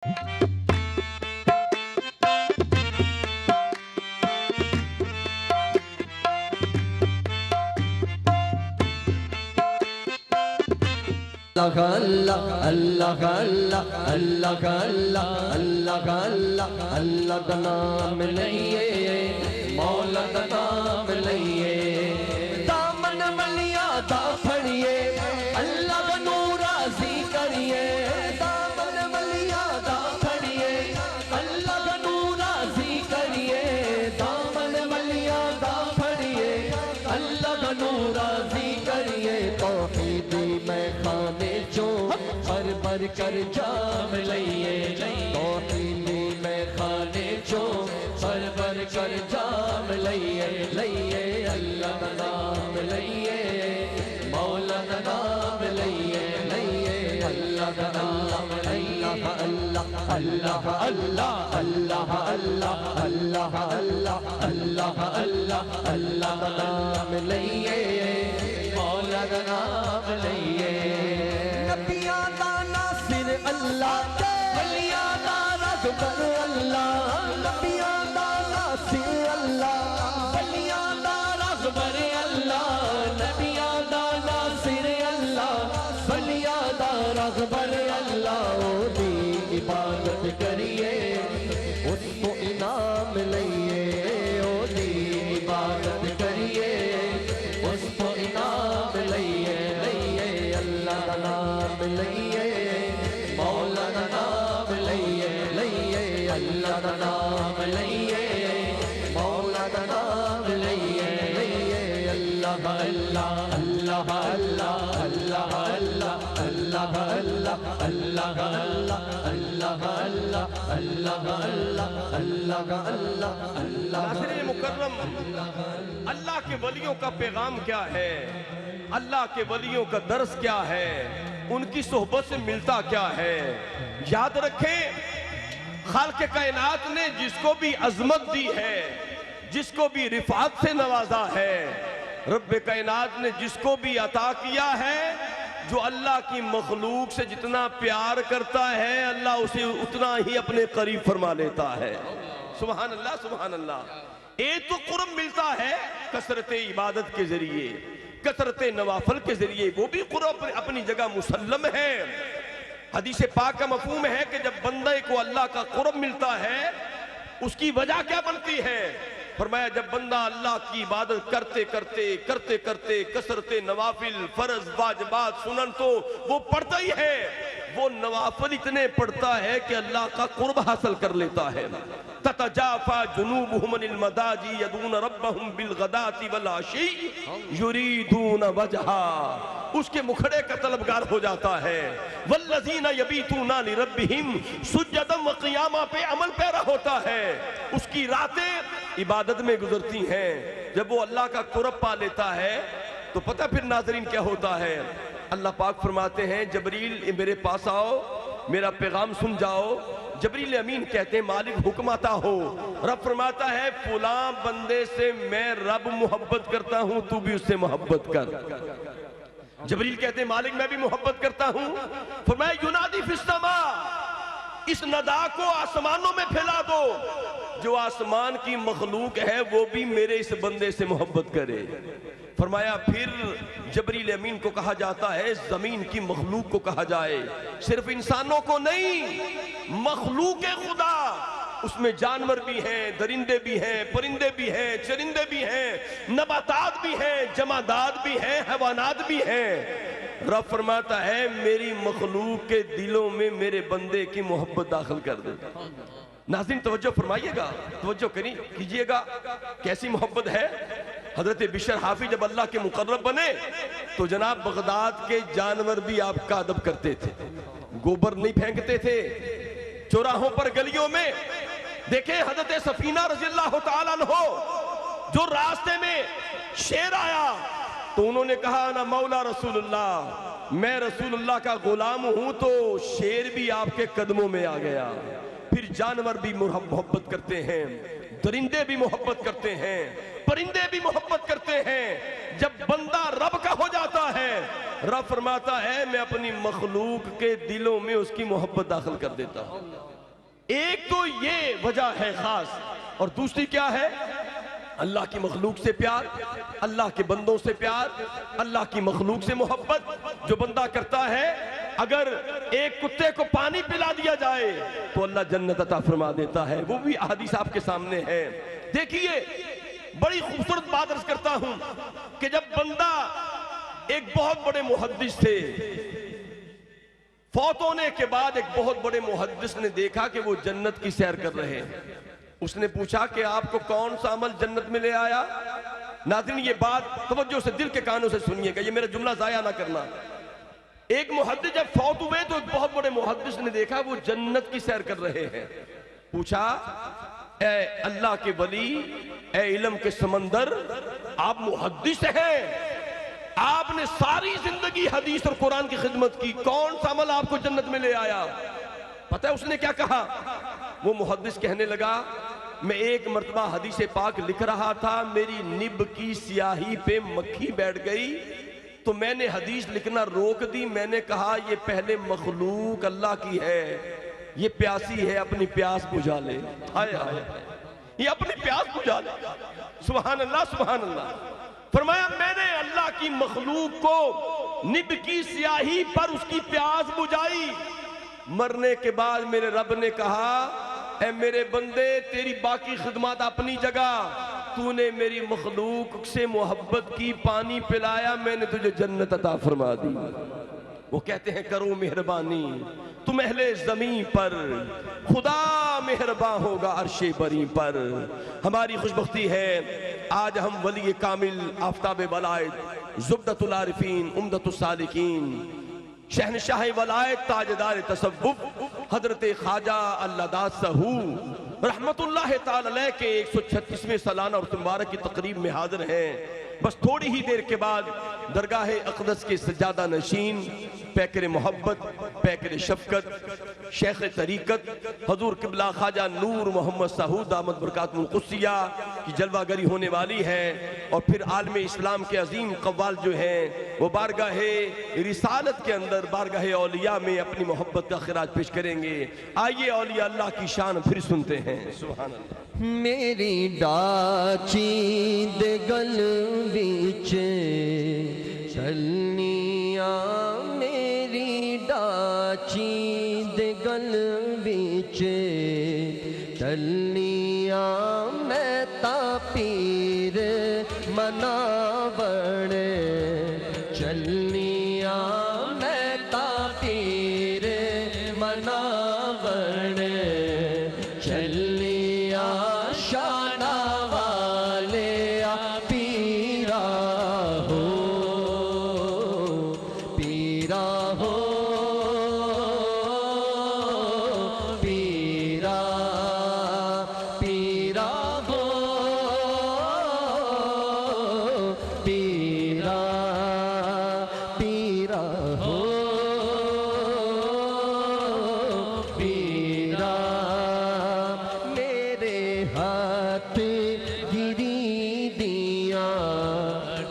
अल्लाह अल्लाह अल्लाह अल्लाह अल्लाह अल्लाह अल्लाह अल्लाह का नाम लइए, मौला का नाम लइए, दामन मलिया दा फड़िए, अल्लाह का नूर राज़ी करिए, दामन मलिया दा फड़िए, अल्लाह का नूर राज़ी करिए, दामन मलिया दा फड़िए, अल्लाह का नूर राज़ी करिए, तौहीदी में खाने जो भर कर जाम लइए, तौहीदी में खाने जो भर कर जाम लइए, लइए अल्लाह का नाम लइए, मौला का नाम लइए, लइए अल्लाह का नाम, अल्लाह अल्लाह अल्लाह अल्लाह अल्लाह अल्लाह अल्लाह अल्लाह अल्लाह अल्लाह अल्लाह का नाम लइए, मौला का नाम लइए, नबियां दा नासिर अल्लाह, वलियां दा रग़बर अल्लाह, नबियां दा नासिर अल्लाह, वलियां दा रग़बर अल्लाह, नबियां दा नासिर अल्लाह, वलियां दा रग़बर अल्लाह, ओदी इबादत करिए, उसको इनाम लइए, ओदी इबादत करिए, उसको इनाम लइए, लइए अल्लाह का नाम लइए, मौला का नाम लइए, लइए अल्लाह का नाम लइए, मौला का नाम लइए, लइए अल्लाह अल्लाह अल्लाह अल्लाह अल्लाह अल्लाह अल्लाह अल्लाह अल्लाह अल्लाह अल्लाह अल्लाह अल्लाह अल्लाह अल्लाह नाज़रीन मुकर्रम, अल्लाह के वलियों का पैगाम क्या है, अल्लाह के वलियों का दर्स क्या है, उनकी सोहबत से मिलता क्या है। याद रखें, खालिक़ कायनात ने जिसको भी अजमत दी है, जिसको भी रिफात से नवाजा है, रब्बे कायनात ने जिसको भी अता किया है, जो अल्लाह की मखलूक से जितना प्यार करता है, अल्लाह उसे उतना ही अपने करीब फरमा लेता है। सुभान अल्लाह, सुभान अल्लाह। एक तो कुर्ब मिलता है कसरत इबादत के जरिए, कसरत नवाफल के जरिए, वो भी कुर्ब अपनी जगह मुसल्लम है। हदीस पाक का मफहूम है कि जब बंदे को अल्लाह का कुर्ब मिलता है, उसकी वजह क्या बनती है? फरमाया, जब बंदा अल्लाह की इबादत करते करते करते करते कसरते नवाफिल, फर्ज, वाजिबात, सुनन तो वो पढ़ता ही है, वो नवाफिल इतने पढ़ता है कि अल्लाह का कुर्ब हासिल कर लेता है। ततजाफा जुनूबुहुम अनिल मदाजी यदून रब्बहुम बिल गदाती वल आशी युरीदून वजहा, उसके मुखड़े का तलबगार हो जाता है। वल्लज़ीना यबीतूना लिरब्बिहिम सुज्जदम व क़ियामा पे अमल पैरा होता है, उसकी रातें इबादत में गुजरती हैं। जब वो अल्लाह का कुर्ब पा लेता है तो पता फिर नाज़रीन क्या होता है। अल्लाह पाक फरमाते हैं, जबरील मेरे पास आओ, मेरा पैगाम सुन जाओ। जबरील अमीन कहते हैं, मालिक हुक्म आता हो। रब फरमाता है, फुला बंदे से मैं रब मोहब्बत करता हूं, तू भी उससे मोहब्बत कर। जबरील कहते हैं, मालिक मैं भी मोहब्बत करता हूं। फरमाया, युनादी फिस समा, इस नदा को आसमानों में फैला दो, जो आसमान की मखलूक है वो भी मेरे इस बंदे से मोहब्बत करे। फरमाया, फिर जबरील अमीन को कहा जाता है, जमीन की मखलूक को कहा जाए, सिर्फ इंसानों को नहीं, मखलूक खुदा, उसमें जानवर भी हैं, दरिंदे भी हैं, परिंदे भी हैं, चरिंदे भी हैं, नबातात भी हैं, जमादात भी हैं, हैवानात भी हैं। रब फरमाता है, मेरी मखलूक के दिलों में मेरे बंदे की मोहब्बत दाखिल कर दे। नाज़रीन तवज्जो फरमाइएगा, तवज्जो कीजिएगा, कैसी मोहब्बत है। हजरत बिशर हाफी जब अल्लाह के मुकर्रब बने तो जनाब बगदाद के जानवर भी आपका अदब करते थे, गोबर नहीं फेंकते थे चौराहों पर, गलियों में। देखे हजरत सफीना रज़ियल्लाहु ताला अन्हो, जो रास्ते में शेर आया तो उन्होंने कहा, ना मौला रसूलुल्लाह, मैं रसूलुल्लाह का गुलाम हूं, तो शेर भी आपके कदमों में आ गया। फिर जानवर भी मोहब्बत करते हैं, दरिंदे भी मोहब्बत करते हैं, परिंदे भी मोहब्बत करते हैं। जब बंदा रब का हो जाता है, रब फरमाता है, मैं अपनी मखलूक के दिलों में उसकी मोहब्बत दाखिल कर देता हूं। एक तो ये वजह है खास, और दूसरी क्या है? अल्लाह की मखलूक से प्यार, अल्लाह के बंदों से प्यार, अल्लाह की मखलूक से मोहब्बत जो बंदा करता है, अगर एक कुत्ते को पानी पिला दिया जाए तो अल्लाह जन्नत अता फरमा देता है। वो भी हदीस आपके सामने है। देखिए, बड़ी खूबसूरत बात अर्ज करता हूं कि जब बंदा, एक बहुत बड़े मुहद्दिस थे, फौत होने के बाद एक बहुत बड़े मुहद्दिस ने देखा कि वो जन्नत की सैर कर रहे हैं। उसने पूछा कि आपको कौन सा अमल जन्नत में ले आया? नाज़रीन, ये बात तवज्जो से, दिल के कानों से सुनिएगा, ये मेरा जुमला जाया ना करना। एक मुहद्दिस जब फौत हुए तो एक बहुत बड़े मुहद्दिस ने देखा वो जन्नत की सैर कर रहे हैं। पूछा, ए अल्लाह के वली, ए इल्म के समंदर, आप मुहद्दिस हैं, आपने सारी जिंदगी हदीस और कुरान की खिदमत की, कौन सा अमल आपको जन्नत में ले आया? पता है उसने क्या कहा? वो मुहद्दिस कहने लगा, मैं एक मर्तबा हदीस पाक लिख रहा था, मेरी निब की स्याही पे मक्खी बैठ गई, तो मैंने हदीस लिखना रोक दी। मैंने कहा ये पहले मखलूक अल्लाह की है, ये प्यासी है, अपनी प्यास बुझा ले। हाय हाय, ये अपनी प्यास बुझा ले। सुभान अल्लाह, सुभान अल्लाह। फरमाया, मैंने अल्लाह की मखलूक को निब की स्याही पर उसकी प्यास बुझाई। मरने के बाद मेरे रब ने कहा, ऐ मेरे बंदे, तेरी बाकी खिदमत अपनी जगह, तूने मेरी मखलूक से मोहब्बत की, पानी पिलाया, मैंने तुझे जन्नत अता फरमा दी। वो कहते हैं, करो मेहरबानी तुम अहले जमीन पर, खुदा मेहरबान होगा अर्शे बरी पर। हमारी खुशबख्ती है आज हम वली कामिल, आफ्ताब वलायत, ज़ुब्दतुल आरिफीन, उम्दतुस सालिकीन, शहनशाह वलायत, ताजदार तसव्वुफ, हजरत ख्वाजा अल्लादास सहू रहमतुल्लाह ताला अलैह के 136वें सालाना और मुबारक की तकरीब में हाजिर हैं। बस थोड़ी ही देर के बाद दरगाह अक़दस के सज्जादा नशीन, पैकर मोहब्बत, पैकर शफकत, शेख तरीकत हजूर किबला ख्वाजा नूर मोहम्मद साहूद दामद बरकातुहुल कुद्सिया की जलवागरी होने वाली है। और फिर आलम इस्लाम के अजीम कव्वाल जो हैं वो बारगाह रिसालत के अंदर, बारगाह औलिया में अपनी मोहब्बत का खिराज पेश करेंगे। आइए औलिया अल्लाह की शान फिर सुनते हैं। सुभान अल्लाह। मेरी डाची दे गल विच चलनिया, मेरी डाची दे गल विच चलनिया, मैं ता पीर मनावण चलनिया, मैं ता पीर मनावण चलनिया, शाना वाले पीरा हो, पीरा हो, पीरा, पीरा हो, पीरा, पीरा हो, पीरा। मेरे हाथ गिरी दिया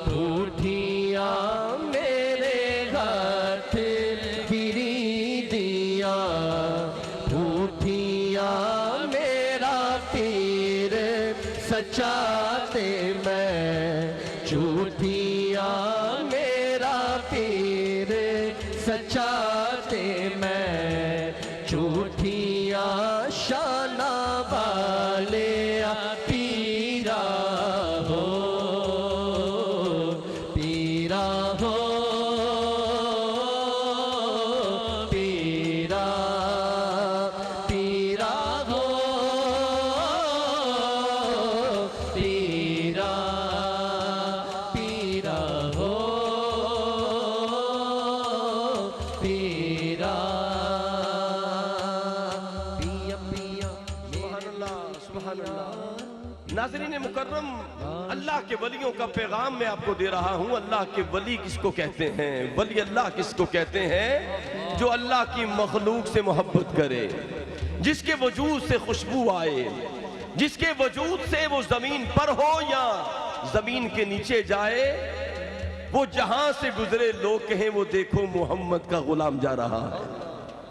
ठूठिया, मेरे हाथ गिरी दिया ठूठिया, मेरा पीर सच्चा ते मैं झूठिया, मेरा पीर सच्चा ते मैं झूठिया, शाना वाले पीरा हो, पीरा हो, पीरा, पीरा हो, पीरा, पीरा हो, पीरा, पिया पिया सुभान अल्लाह, सुभान अल्लाह। नाज़रीन मुकर्रम, अल्लाह के वलियों का पैगाम मैं आपको दे रहा हूँ। अल्लाह के वली किसको कहते हैं? वली अल्लाह किसको कहते हैं? जो अल्लाह की मखलूक से मोहब्बत करे, जिसके वजूद से खुशबू आए, जिसके वजूद से वो जमीन पर हो या जमीन के नीचे जाए, वो जहां से गुजरे लोग कहें वो देखो मोहम्मद का गुलाम जा रहा है।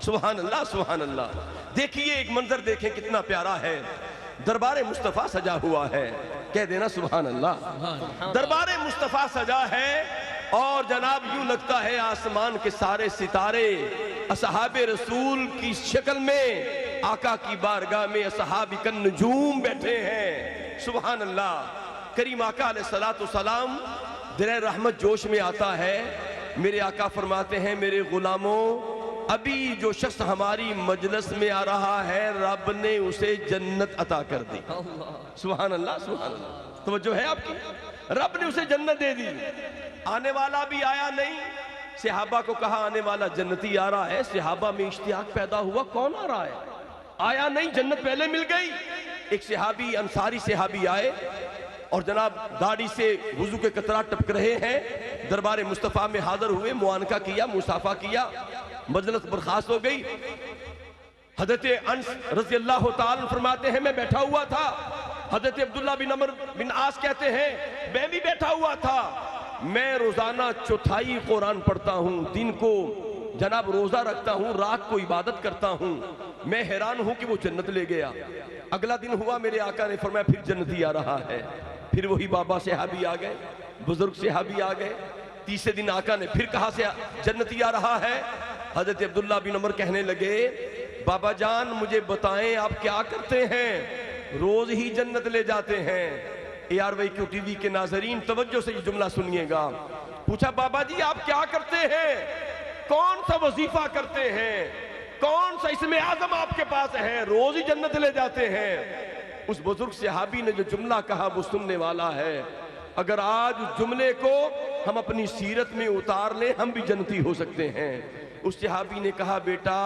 सुभान अल्लाह, सुभान अल्लाह। देखिए एक मंजर देखें कितना प्यारा है। दरबार मुस्तफ़ा सजा हुआ है, कह देना सुभान अल्लाह। दरबार मुस्तफ़ा सजा है और जनाब यूं लगता है आसमान के सारे सितारे असहाबे रसूल की शक्ल में आका की बारगाह में असहाबी कन नजूम बैठे हैं। सुभान अल्लाह। करीम आका अलैहिस्सलातु सलाम दिल रहमत जोश में आता है। मेरे आका फरमाते हैं मेरे गुलामों, अभी जो शख्स हमारी मजलिस में आ रहा है रब ने उसे जन्नत अता कर दी। सुभान अल्लाह, सुभान अल्लाह। तवज्जो है आपकी? रब ने उसे जन्नत दे दी। आने वाला भी आया नहीं। सहाबा को कहा आने वाला जन्नती आ रहा है। सहाबा में इश्तियाक पैदा हुआ, कौन आ रहा है? आया नहीं, जन्नत पहले मिल गई। एक सहाबी अंसारी सहाबी आए और जनाब दाढ़ी से वुजू के कतरात टपक रहे हैं। दरबार मुस्तफ़ा में हाजिर हुए, मुआनका किया, मुसाफा किया, मजलिस बर्खास्त हो गई। हजरत अनस रज़ी अल्लाह ताला फरमाते हैं मैं बैठा हुआ था। हजरत अब्दुल्ला बिन अमर बिन आस कहते हैं मैं भी बैठा हुआ था। मैं रोजाना चौथाई कुरान पढ़ता हूँ, दिन को जनाब रोजा रखता हूँ, रात को इबादत करता हूँ। मैं हैरान हूँ कि वो जन्नत ले गया। अगला दिन हुआ, मेरे आका ने फरमाया फिर जन्नती आ रहा है। फिर वही बाबा सहाबी आ गए, बुजुर्ग सहाबी आ गए। तीसरे दिन आका ने फिर कहा से जन्नती आ रहा है। हजरत अब्दुल्ला बिन उमर कहने लगे बाबा जान मुझे बताएं आप क्या करते हैं, रोज ही जन्नत ले जाते हैं। ARY क्यू टीवी के नाजरीन तवज्जो से ये जुमला सुनिएगा। पूछा बाबा जी आप क्या करते हैं, कौन सा वजीफा करते हैं, कौन सा इसमें आजम आपके पास है, रोज ही जन्नत ले जाते हैं। उस बुजुर्ग सहाबी ने जो जुमला कहा वो सुनने वाला है। अगर आज उस जुमले को हम अपनी सीरत में उतार लें हम भी जन्नती हो सकते हैं। उस सहाबी ने कहा बेटा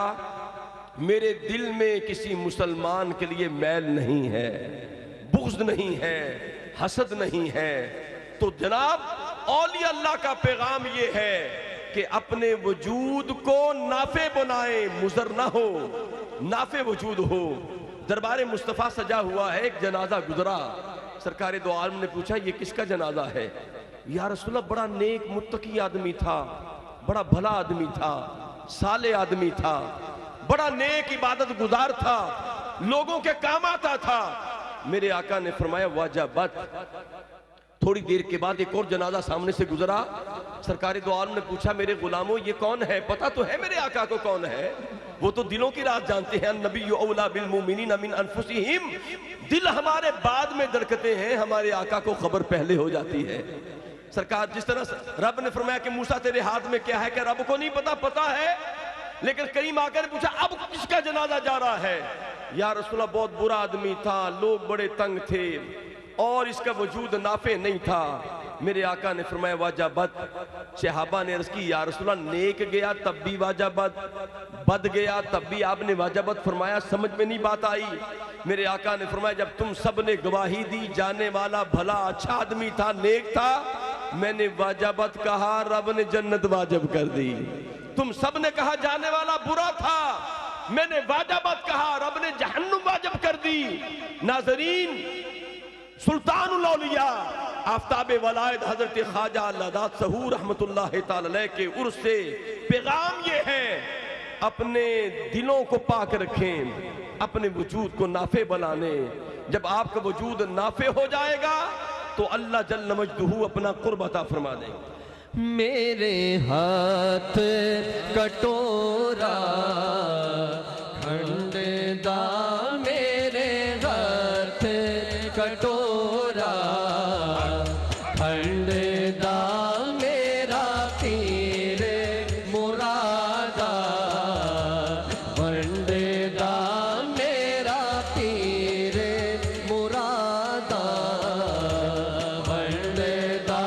मेरे दिल में किसी मुसलमान के लिए मैल नहीं है, बुग़्ज़ नहीं है, हसद नहीं है। तो जनाब औलिया अल्लाह का पैगाम ये है कि अपने वजूद को नाफे बनाए, मुज़र ना हो, नाफे वजूद हो। दरबार मुस्तफ़ा सजा हुआ है, एक जनाजा गुजरा। सरकार दो आलम ने पूछा ये किसका जनाजा है? या रसूलल्लाह बड़ा नेक मुत्तकी आदमी था, बड़ा भला आदमी था, साले आदमी था, बड़ा नेक इबादत गुजार था, लोगों के काम आता था। मेरे आका ने फरमाया वाजबत। थोड़ी देर के बाद एक और जनाजा सामने से गुजरा। सरकार दो आलम ने पूछा मेरे गुलामों ये कौन है? पता तो है मेरे आका को कौन है, वो तो दिलों की राज जानते हैं। नबी औला बिल मुमिनीन मिन अनफुसिहिम। दिल हमारे बाद में धड़कते हैं, हमारे आका को खबर पहले हो जाती है। सरकार जिस तरह रब ने फरमाया कि मूसा तेरे हाथ में क्या है, क्या रब को नहीं पता? पता है। लेकिन करीम आका ने पूछा अब किसका जनाजा जा रहा है? या रसूलल्लाह बहुत बुरा आदमी था, लोग बड़े तंग थे और इसका वजूद नाफे नहीं था। मेरे आका ने फरमाया वाजबत। सहाबा ने अर्ज़ की या रसूलल्लाह नेक गया तब भी वाजबत, बद गया तब भी आपने वाजबत फरमाया, समझ में नहीं बात आई। मेरे आका ने फरमाया जब तुम सब ने गवाही दी जाने वाला भला अच्छा आदमी था, नेक था, मैंने वाजबत कहा, रब ने जन्नत वाजिब कर दी। तुम सब ने कहा जाने वाला बुरा था, मैंने वाजबत कहा, रब ने जहन्नुम वाजिब कर दी। नाजरीन सुल्तानुल औलिया आफ्ताब वलायत हजरत ख्वाजा अल्लादात सहूर रहमतुल्लाह ताला अलैह के उर्स से पैगाम ये है अपने दिलों को पाक रखें, अपने वजूद को नाफे बनाने। जब आपका वजूद नाफे हो जाएगा तो अल्लाह जल्ल मजदूहू अपना कुर्ब अता फरमा देंगे। मेरे हाथ कटोरा खंडदा, मेरे हाथ कटोरा खंडदा, मेरा पीर मुरादा खंडदा, मेरा पीर मुरादा खंडदा,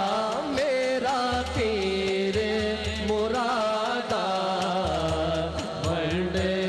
मेरा पीर मुरादा खंडदा।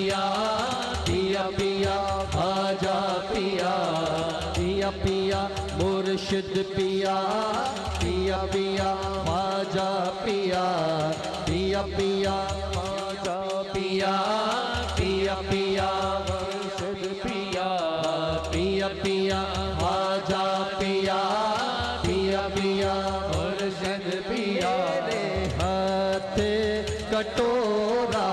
पिया पिया पिया खाजा पिया पिया पिया मुर्शिद पिया पिया पिया खाजा पिया पिया पिया खाजा पिया पिया पिया मुर्शिद पिया पिया पिया खाजा पिया पिया पिया मुर्शिद पिया रे हाथ कटोरा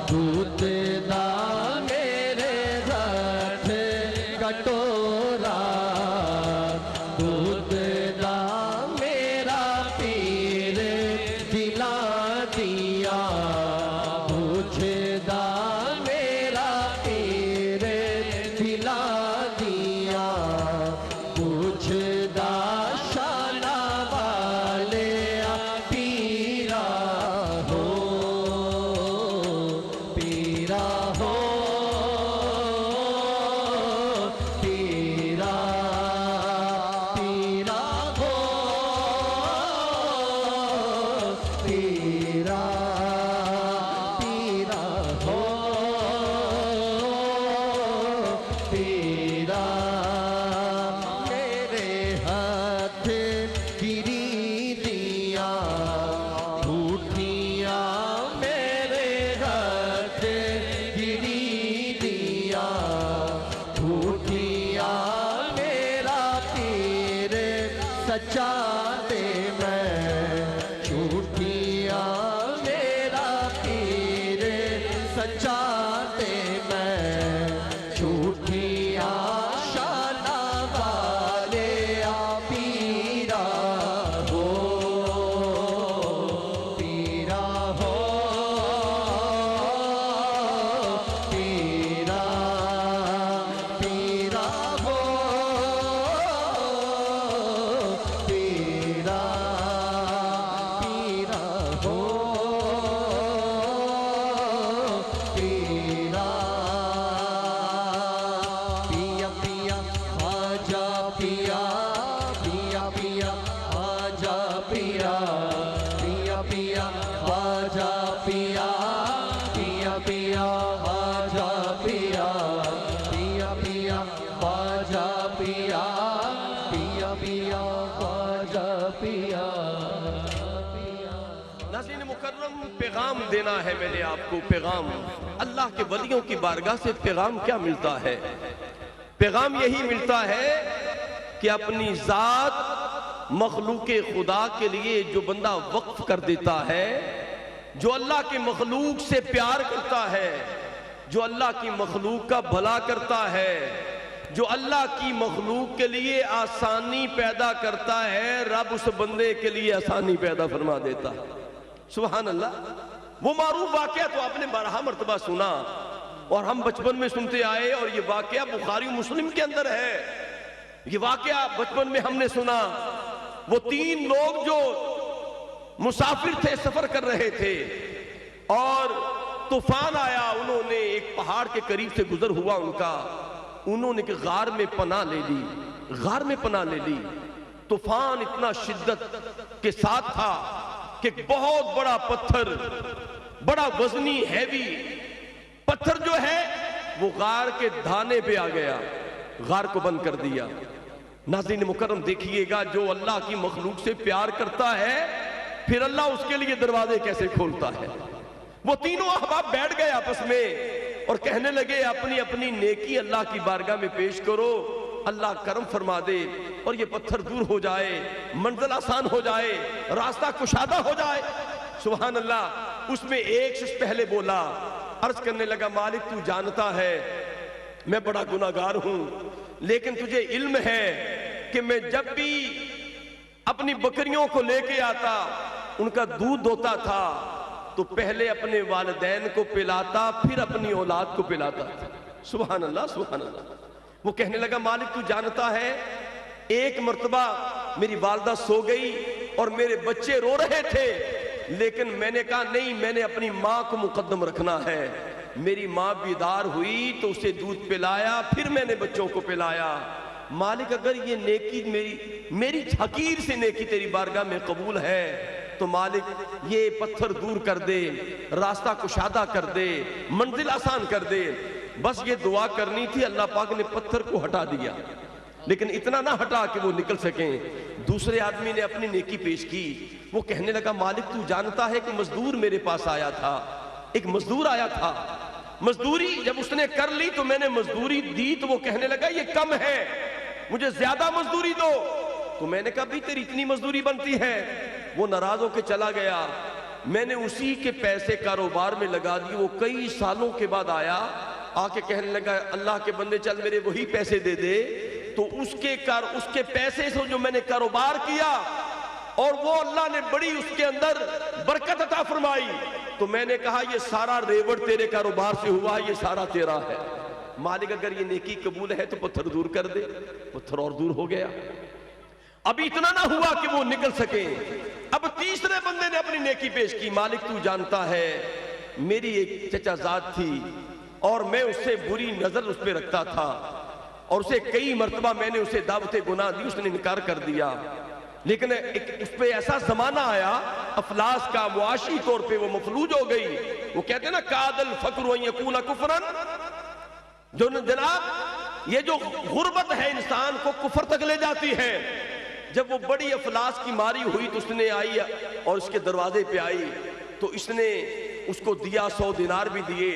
दूध दा मेरे हाथ कटोरा दूध दा मेरा पीर दिला दिया पूछदा मेरा पीर दिला दिया पूछदा शाना वाले पीरा हो पीरा हो पीरा पीरा हो पीरा पीरा हो पीरा मेरे हाथ गिरी दिया झूठिया मेरे हाथ गिरी दिया झूठिया मेरा पीर सच्चा दे मैं झूठिया मेरा पीर सच्चा दे मैं झूठिया शाना वाले पीरा हो पीरा हो पीरा पीरा हो पीरा पीरा हो पीरा पिया पिया आजा पिया पिया पिया आजा पिया पिया पिया आजा पिया पिया पिया आजा पिया पिया पिया आजा पिया पिया पिया आजा पिया नाज़रीन मुकर्रम, पैगाम देना है मैंने आपको। पैगाम अल्लाह के वलियों की बारगाह से पैगाम क्या मिलता है? पैगाम यही मिलता है कि अपनी जात मखलूक खुदा के लिए जो बंदा वक्फ कर देता है, जो अल्लाह की मखलूक से प्यार करता है, जो अल्लाह की मखलूक का भला करता है, जो अल्लाह की मखलूक के लिए आसानी पैदा करता है, रब उस बंदे के लिए आसानी पैदा फरमा देता है। सुभान अल्लाह। वो मारूफ वाकया तो आपने 12 मरतबा सुना और हम बचपन में सुनते आए, और ये वाकया बुखारी मुस्लिम के अंदर है। ये वाकया बचपन में हमने सुना। वो 3 लोग जो मुसाफिर थे, सफर कर रहे थे, और तूफान आया। उन्होंने एक पहाड़ के करीब से गुजर हुआ उनका, उन्होंने कि गार में पनाह ले ली, गार में पनाह ले ली। तूफान इतना शिद्दत के साथ था कि बहुत बड़ा पत्थर, बड़ा वजनी हैवी पत्थर जो है वो गार के धाने पे आ गया, गार को बंद कर दिया। नाज़रीन मुकर्रम देखिएगा, जो अल्लाह की मखलूक से प्यार करता है, फिर अल्लाह उसके लिए दरवाजे कैसे खोलता है। वो तीनों अहबाब बैठ गए आपस में और कहने लगे, अपनी अपनी नेकी अल्लाह की बारगाह में पेश करो, अल्लाह करम फरमा दे और ये पत्थर दूर हो जाए, मंजिल आसान हो जाए, रास्ता कुशादा हो जाए। सुभान अल्लाह। उसमें एक शख्स पहले बोला, अर्ज करने लगा, मालिक तू जानता है मैं बड़ा गुनाहगार हूं, लेकिन तुझे इल्म है कि मैं जब भी अपनी बकरियों को लेके आता, उनका दूध दोता था, तो पहले अपने वालिदैन को पिलाता, फिर अपनी औलाद को पिलाता था। सुभान अल्लाह, सुभान अल्लाह। वो कहने लगा, मालिक तू जानता है, एक मर्तबा मेरी वालदा सो गई और मेरे बच्चे रो रहे थे, लेकिन मैंने कहा नहीं, मैंने अपनी माँ को मुकद्दम रखना है। मेरी माँ बीदार हुई तो उसे दूध पिलाया, फिर मैंने बच्चों को पिलाया। मालिक अगर ये नेकी मेरी हकीर से नेकी तेरी बारगाह में कबूल है, तो मालिक ये पत्थर दूर कर दे, रास्ता कुशादा कर दे, मंजिल आसान कर दे। बस ये दुआ करनी थी, अल्लाह पाक ने पत्थर को हटा दिया, लेकिन इतना ना हटा कि वो निकल सकें। दूसरे आदमी ने अपनी नेकी पेश की। वो कहने लगा, मालिक तू जानता है कि मजदूर मेरे पास आया था, एक मजदूर आया था, मजदूरी जब उसने कर ली तो मैंने मजदूरी दी, तो वो कहने लगा ये कम है, मुझे ज्यादा मजदूरी दो। तो मैंने कहा भी तेरी इतनी मजदूरी बनती है। वो नाराज होकर चला गया। मैंने उसी के पैसे कारोबार में लगा दिए। वो कई सालों के बाद आया, आके कहने लगा, अल्लाह के बंदे चल मेरे वही पैसे दे दे। तो उसके पैसे से जो मैंने कारोबार किया और वो अल्लाह ने बड़ी उसके अंदर बरकत अता फरमाई। तो मैंने कहा ये सारा रेवड़ तेरे कारोबार से हुआ, ये सारा तेरा है। मालिक अगर ये नेकी कबूल है तो पत्थर दूर कर दे। पत्थर और दूर हो गया। अभी इतना ना हुआ कि वो निकल सके। अब तीसरे बंदे ने अपनी नेकी पेश की। मालिक तू जानता है मेरी एक चचाजाद थी और मैं उससे बुरी नजर उस पर रखता था और उसे कई मर्तबा मैंने उसे दावते गुनाह दी, उसने इनकार कर दिया। लेकिन एक उस पे ऐसा जमाना आया अफलास का, मुआशी तौर पे वो मफलूज हो गई। वो कहते हैं ना कादल फक्र यकून कुफरन, जो जनाब ये जो गुर्बत है इंसान को कुफर तक ले जाती है। जब वो बड़ी अफलास की मारी हुई तो उसने आई और उसके दरवाजे पे आई तो इसने उसको दिया, 100 दिनार भी दिए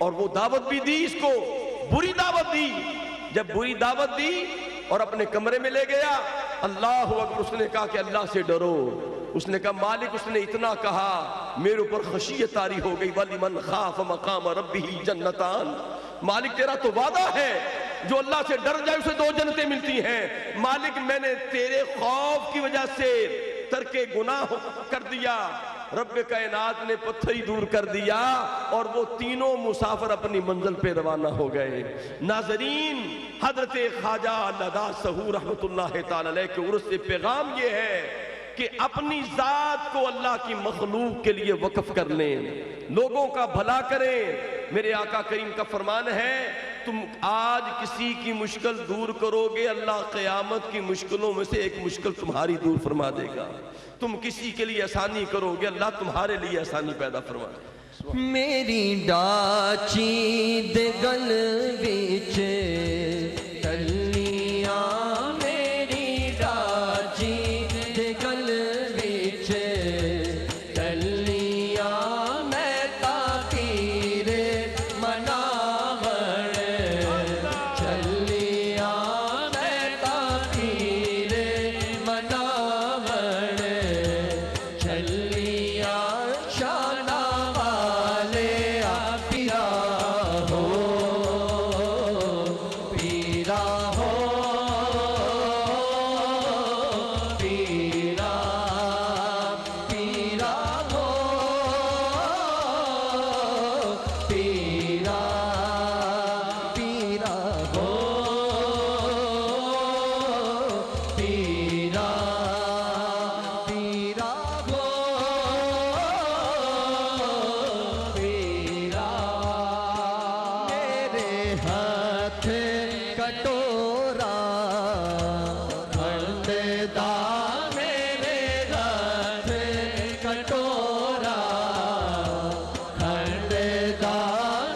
और वो दावत भी दी, इसको बुरी दावत दी। जब बुरी दावत दी और अपने कमरे में ले गया, अल्लाह अकबर, उसने कहा कि अल्लाह से डरो। उसने कहा मालिक, उसने इतना कहा मेरे ऊपर खशियत तारी हो गई। वलिमन खाफ मकाम रब्बिही जन्नतान, मालिक तेरा तो वादा है जो अल्लाह से डर जाए उसे 2 जन्नतें मिलती हैं। मालिक मैंने तेरे खौफ की वजह से तरके गुनाह कर दिया। रब्बे कायनात ने पत्थर ही दूर कर दिया और वो तीनों मुसाफिर अपनी मंजिल पे रवाना हो गए। नाजरीन, हजरत ख्वाजा लदा सहूर रहमतुल्लाह ताला अलैह के उर्स से पैगाम ये है कि अपनी जात को अल्लाह की मखलूक के लिए वक्फ कर लें, लोगों का भला करें। मेरे आका करीम का फरमान है, तुम आज किसी की मुश्किल दूर करोगे, अल्लाह क़यामत की मुश्किलों में से एक मुश्किल तुम्हारी दूर फरमा देगा। तुम किसी के लिए आसानी करोगे, अल्लाह तुम्हारे लिए आसानी पैदा फरमा देगा। मेरी डाची दे गल विच टल्लियां, मेरी डाची दे गल विच टल्लियां, मैं ताकीर मनावण चलिया, मैं ताकीर मनावण चलिया। शाना वाले पिया हो, पीरा हो, पीरा पीरा हो, पीरा पीरा हो, पीरा पीरा हो, पीरा। मेरे हाथ कटोरा खंडदा, मेरे हाथ कटोरा खंडदा,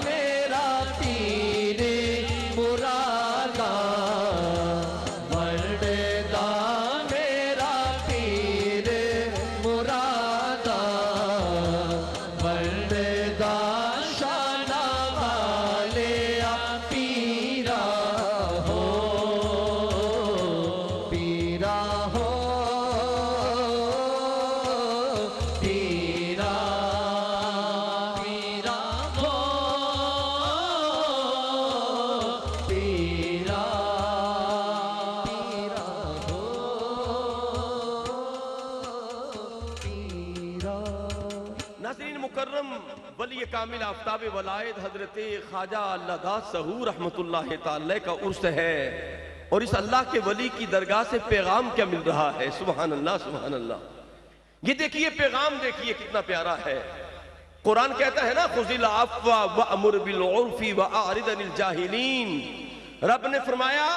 मेरा पीर मुरादा वंडदा, मेरा पीर मुरादा वंडदा। शाना वाले पीरा हो, पीरा हो, पीरा पीरा हो, पीरा पीरा हो, पीरा। नाज़रीन मुकर्रम, वली कामिल आफ्ताब वलायत हजरत ख्वाजा लदा सहूर रहमतुल्लाह ताला अलैह का उर्स है और इस अल्लाह के वली की दरगाह से पैगाम क्या मिल रहा है। सुभान अल्लाह, सुभान अल्लाह। ये देखिए पैगाम, देखिए कितना प्यारा है। कुरान कहता है ना, खुज़िल अफ़्वा वअमुर बिल उर्फ़ि वअरिद अनिल जाहिलीन। रब ने फरमाया,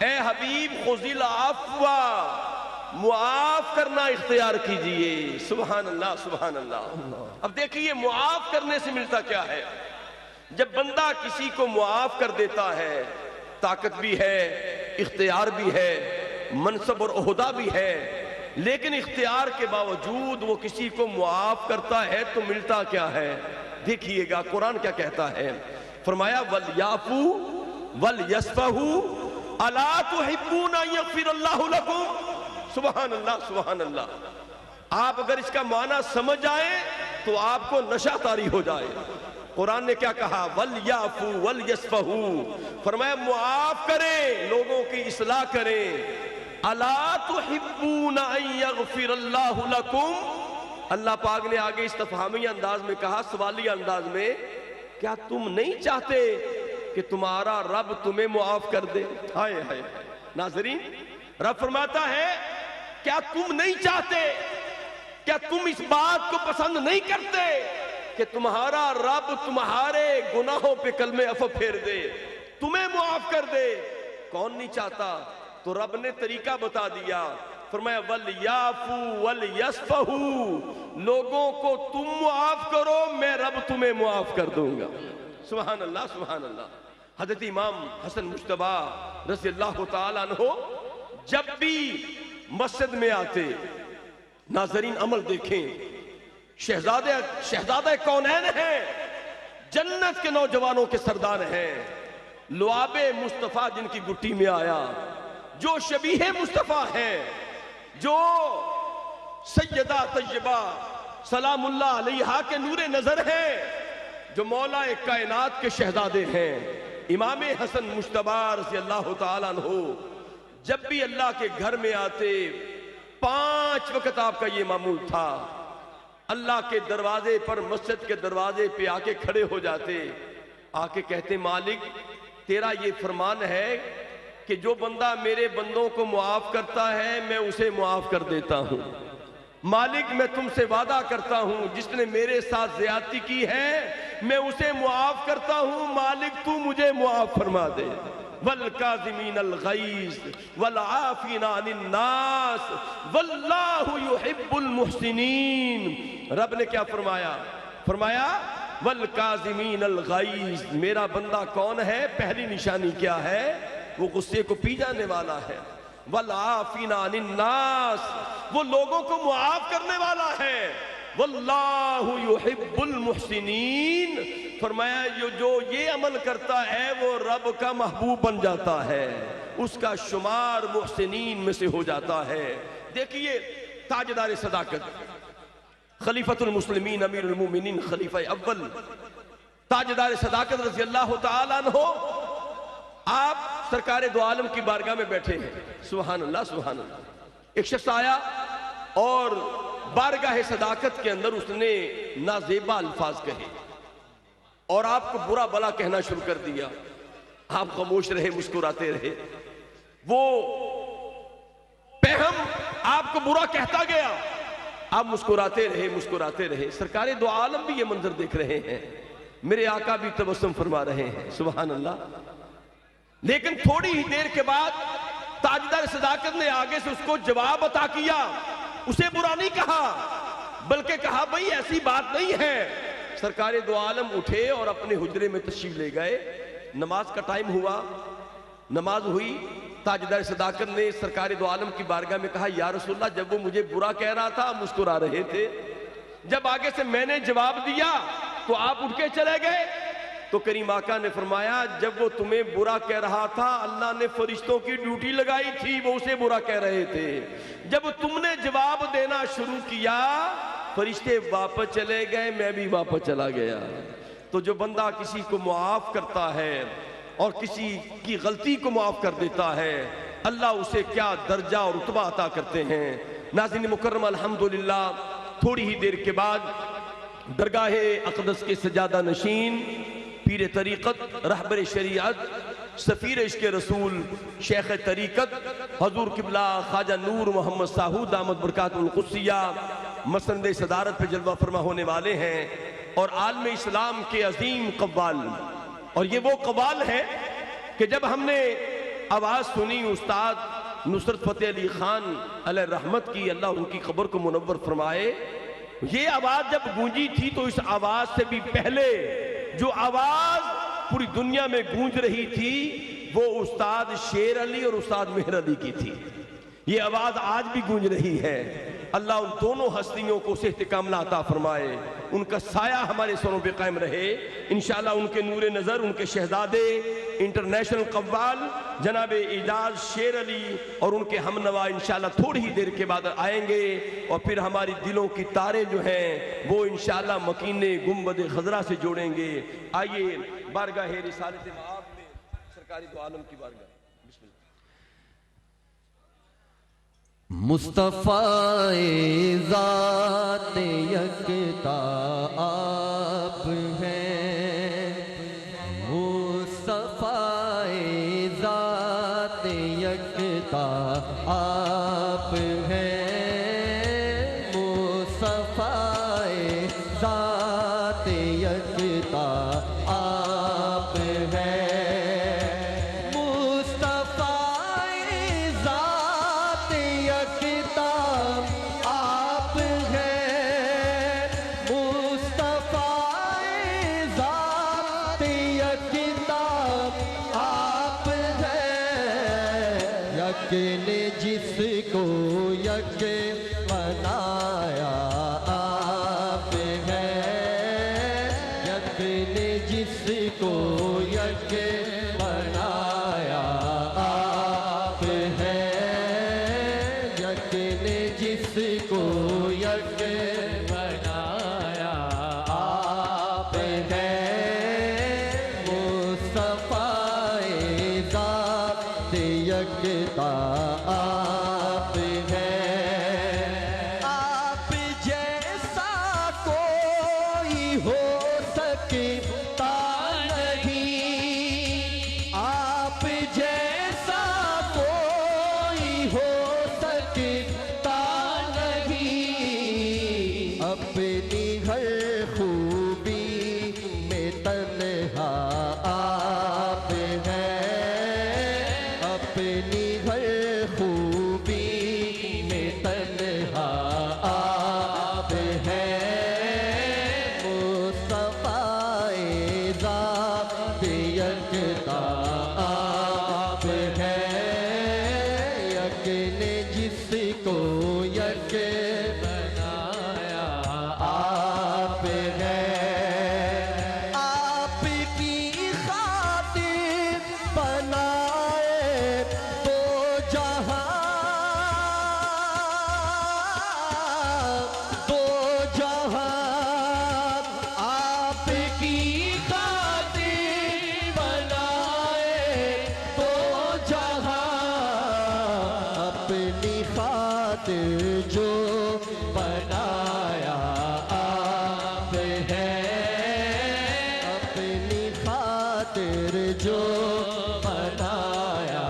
ए हबीब खुज़िल अफ़्वा, मुआफ करना इख्तियार कीजिए। सुभान अल्लाह, सुभान अल्लाह। अब देखिए मुआफ करने से मिलता क्या है। जब बंदा किसी को मुआफ कर देता है, ताकत भी है, इख्तियार भी है, मनसब और ओहदा भी है, लेकिन इख्तियार के बावजूद वो किसी को मुआफ करता है तो मिलता क्या है। देखिएगा कुरान क्या कहता है। फरमाया वल याफू वल यस्फहू अला तुहिब्बूना यगफिरल्लाहु लकुम। सुभान अल्लाह, सुभान अल्लाह। आप अगर इसका माना समझ आए तो आपको नशा तारी हो जाए। कुरान ने क्या कहा, वल याफू वल यस्फहू, फरमाया मुआफ करें, लोगों की इस्लाह करें। अला तुहिब्बूना यगफिरल्लाहु लकुम। अल्लाह पाक ने आगे इस्तफहामी अंदाज में कहा, सवाली अंदाज में, क्या तुम नहीं चाहते कि तुम्हारा रब तुम्हें मुआफ कर दे। हाय हाय नाज़रीन, रब फरमाता है क्या तुम नहीं चाहते, क्या तुम इस बात को पसंद नहीं करते कि तुम्हारा रब तुम्हारे गुनाहों पे कलमे अफ़ फेर दे, तुम्हें मुआफ कर दे। कौन नहीं चाहता। तो रब ने तरीका बता दिया, फरमाया वल याफू वल यस्फहू, लोगों को तुम मुआफ करो, मैं रब तुम्हें मुआफ कर दूंगा। सुभान अल्लाह, सुभान अल्लाह। हज़रत इमाम हसन मुज्तबा रज़ियल्लाहु ताला अन्हु जब भी मस्जिद में आते, नाज़रीन अमल देखें, शहजादे कौनैन हैं, जन्नत के नौजवानों के सरदार हैं, लुआबे मुस्तफ़ा जिनकी गुट्टी में आया, जो शबीहे मुस्तफ़ा हैं, जो सैयदा तय्यबा सलामुल्लाह अलैहा के नूरे नजर हैं, जो मौला कायनात के शहजादे हैं, इमाम हसन मुज्तबा रज़ियल्लाहु ताला अन्हु जब भी अल्लाह के घर में आते, 5 वक्त आपका ये मामूल था, अल्लाह के दरवाजे पर, मस्जिद के दरवाजे पे आके खड़े हो जाते, आके कहते मालिक तेरा ये फरमान है कि जो बंदा मेरे बंदों को मुआफ करता है मैं उसे मुआफ कर देता हूं। मालिक मैं तुमसे वादा करता हूं जिसने मेरे साथ ज्यादती की है मैं उसे मुआफ करता हूं, मालिक तू मुझे मुआफ फरमा दे। वल काज़िमीनल गैज़ वल आफ़ीना अनिन नास वल्लाहु युहिब्बुल मुहसिनीन। रब ने क्या फरमाया, फरमाया वल काज़िमीनल गैज़, मेरा बंदा कौन है, पहली निशानी क्या है, वो गुस्से को पी जाने वाला है। वल आफ़ीना अनिन नास, वो लोगों को मुआफ करने वाला है। वल्लाहु युहिब्बुल मुहसिनीन, फरमाया जो ये अमल करता है वो रब का महबूब बन जाता है, उसका शुमार मुहसिनीन में से हो जाता है। देखिए ताजदार सदाकत, खलीफतुल मुस्लिमीन अमीरुल मोमिनीन खलीफा अव्वल ताजदार सदाकत रज़ियल्लाहु ताला अन्हु, आप सरकारे दो आलम की बारगाह में बैठे हैं। सुभान अल्लाह, सुभान अल्लाह। एक शख्स आया और बारगाह सदाकत के अंदर उसने नाजेबा अल्फाज कहे और आपको बुरा भला कहना शुरू कर दिया। आप खामोश रहे, मुस्कुराते रहे। वो पेहम आपको बुरा कहता गया, आप मुस्कुराते रहे, मुस्कुराते रहे। सरकारे दो आलम भी ये मंजर देख रहे हैं, मेरे आका भी तबस्सुम फरमा रहे हैं। सुभान अल्लाह। लेकिन थोड़ी ही देर के बाद ताजदार सदाकत ने आगे से उसको जवाब अता किया। उसे बुरा नहीं कहा, बल्कि कहा भाई ऐसी बात नहीं है। सरकारे दो आलम उठे और अपने हुजरे में तशरीफ ले गए। नमाज का टाइम हुआ, नमाज हुई। ताजदार सदाकत ने सरकारे दो आलम की बारगाह में कहा, या रसूलल्लाह, जब वो मुझे बुरा कह रहा था मुस्कुरा रहे थे, जब आगे से मैंने जवाब दिया तो आप उठ के चले गए। तो करीम आका ने फरमाया, जब वो तुम्हें बुरा कह रहा था अल्लाह ने फरिश्तों की ड्यूटी लगाई थी, वो उसे बुरा कह रहे थे। जब तुमने जवाब देना शुरू किया फरिश्ते वापस चले गए, मैं भी वापस चला गया। तो जो बंदा किसी को मुआफ करता है और किसी की गलती को माफ कर देता है, अल्लाह उसे क्या दर्जा और रुतबा अता करते हैं। नाज़रीन मुकर्रम, अल्हम्दुलिल्लाह थोड़ी ही देर के बाद दरगाह अक़दस के सजादा नशीन पीर तरीक़त, रहबर शरीयत, सफ़ीर इश्क़ रसूल, शेख तरीक़त हज़ूर क़िबला ख्वाजा नूर मोहम्मद साहू दामद बरकातुल क़ुद्सिया मसंद सदारत पे जलवा फरमा होने वाले हैं और आलम इस्लाम के अजीम कव्वाल। और ये वो कव्वाल है कि जब हमने आवाज़ सुनी उस्ताद नुसरत फ़तेह अली खान अलैहि रहमत की, अल्लाह उनकी क़ब्र को मुनव्वर फरमाए। ये आवाज़ जब गूंजी थी तो इस आवाज़ से भी पहले जो आवाज़ पूरी दुनिया में गूंज रही थी वो उस्ताद शेर अली और उस्ताद मेहर अली की थी। ये आवाज़ आज भी गूंज रही है। अल्लाह उन दोनों हस्तियों को सेहतिकामला अता फरमाए, उनका साया हमारे सरों पे कायम रहे इंशाअल्लाह। उनके नूर नज़र, उनके शहजादे इंटरनेशनल कव्वाल जनाब एजाज शेर अली और उनके हमनवा इंशाअल्लाह थोड़ी ही देर के बाद आएंगे और फिर हमारी दिलों की तारें जो हैं वो इंशाअल्लाह मकीने गुंबद खजरा से जोड़ेंगे। आइए बारगाह रिसालत मआब में सरकारी दो आलम की बारगाह। मुस्तफ़ाए ज़ात यकता आप हैं, मुस्तफ़ाए ज़ात यकता आप हैं, मुस्तफ़ाए ज़ात यकता आप हैं। ने जिसको यक बनाया आप हैं, यक ने जिसको यक बनाया आप हैं, यक ने जिसको यक बनाया आप हैं, मुस्तफ़ाए ज़ात यकता आप हैं। आप जैसा कोई हो सकता नहीं, आप जैसा कोई हो सकता नहीं, अपनी हर खूबी में तन्हा आप हैं, अपनी हर खूबी में तन्हा आप हैं, मुस्तफ़ाए ज़ात यकता आप हैं, यक ने जिसको यक बनाया आप हैं। आपकी खातिर बनाए तो जहां आपकी खातिर बनाए तो जहां, अपनी खातिर जो बनाया आप हैं, अपनी खातिर जो बनाया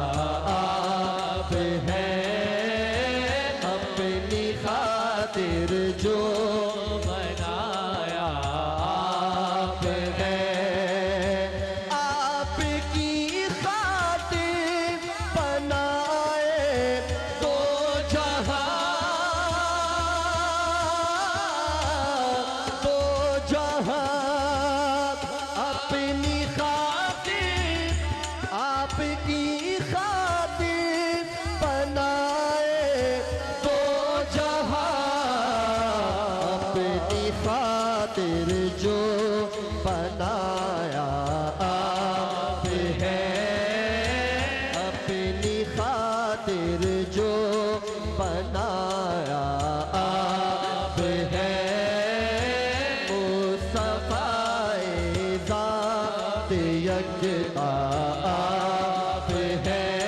आप हैं, अपनी खातिर जो बनाया आप हैं। आपकी खातिर बनाए तो जहां, तो जहां, अपनी खातिर, आपकी खातिर बनाए तो जहां, अपनी खातिर जो बनाया आप हैं, अपनी खातिर जो बनाया आप हैं, मुस्तफ़ाए ज़ात यकता आप हैं,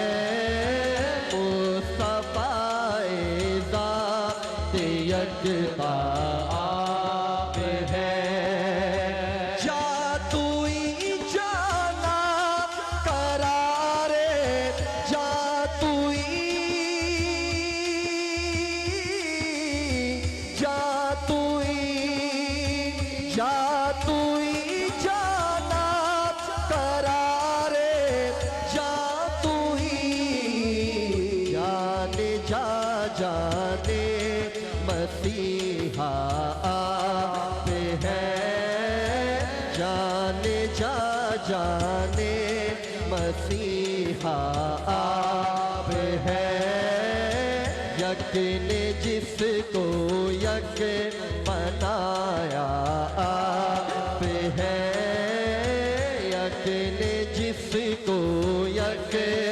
मुस्तफ़ाए ज़ात यकता आप हैं। जातुई जाना करारे, जातुई जाना करारे जाने मसीहा आप है, यकीन जिसको यकीन बनाया आप है, यकीन जिसको यकीन